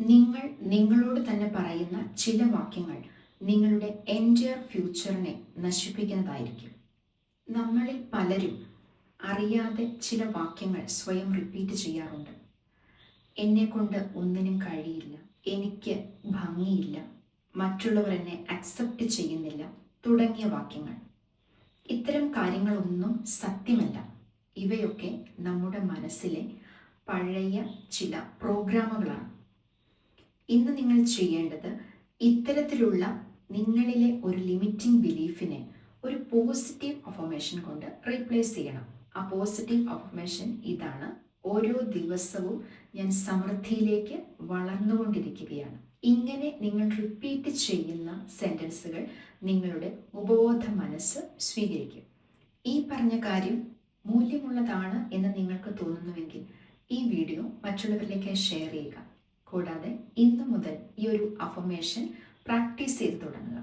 നിങ്ങൾ നിങ്ങളോട് തന്നെ പറയുന്ന ചില വാക്യങ്ങൾ നിങ്ങളുടെ എൻറ്റയർ ഫ്യൂച്ചറിനെ നശിപ്പിക്കുന്നതായിരിക്കും. നമ്മളിൽ പലരും അറിയാതെ ചില വാക്യങ്ങൾ സ്വയം റിപ്പീറ്റ് ചെയ്യാറുണ്ട്. എന്നെക്കൊണ്ട് ഒന്നിനും കഴിയില്ല, എനിക്ക് ഭംഗിയില്ല, മറ്റുള്ളവർ എന്നെ അക്സെപ്റ്റ് ചെയ്യുന്നില്ല തുടങ്ങിയ വാക്യങ്ങൾ. ഇത്തരം കാര്യങ്ങളൊന്നും സത്യമല്ല. ഇവയൊക്കെ നമ്മുടെ മനസ്സിലെ പഴയ ചില പ്രോഗ്രാമുകളാണ്. ഇന്ന് നിങ്ങൾ ചെയ്യേണ്ടത് ഇത്തരത്തിലുള്ള നിങ്ങളിലെ ഒരു ലിമിറ്റിംഗ് ബിലീഫിനെ ഒരു പോസിറ്റീവ് അഫർമേഷൻ കൊണ്ട് റീപ്ലേസ് ചെയ്യണം. ആ പോസിറ്റീവ് അഫർമേഷൻ ഇതാണ്: ഓരോ ദിവസവും ഞാൻ സമൃദ്ധിയിലേക്ക് വളർന്നുകൊണ്ടിരിക്കുകയാണ്. ഇങ്ങനെ നിങ്ങൾ റിപ്പീറ്റ് ചെയ്യുന്ന സെൻറ്റൻസുകൾ നിങ്ങളുടെ ഉപബോധ മനസ്സ് സ്വീകരിക്കും. ഈ പറഞ്ഞ കാര്യം മൂല്യമുള്ളതാണ് എന്ന് നിങ്ങൾക്ക് തോന്നുന്നുവെങ്കിൽ ഈ വീഡിയോ മറ്റുള്ളവരിലേക്ക് ഷെയർ ചെയ്യുക. കൂടാതെ ഇന്നു മുതൽ ഈ ഒരു അഫർമേഷൻ പ്രാക്ടീസ് ചെയ്ത് തുടങ്ങുക.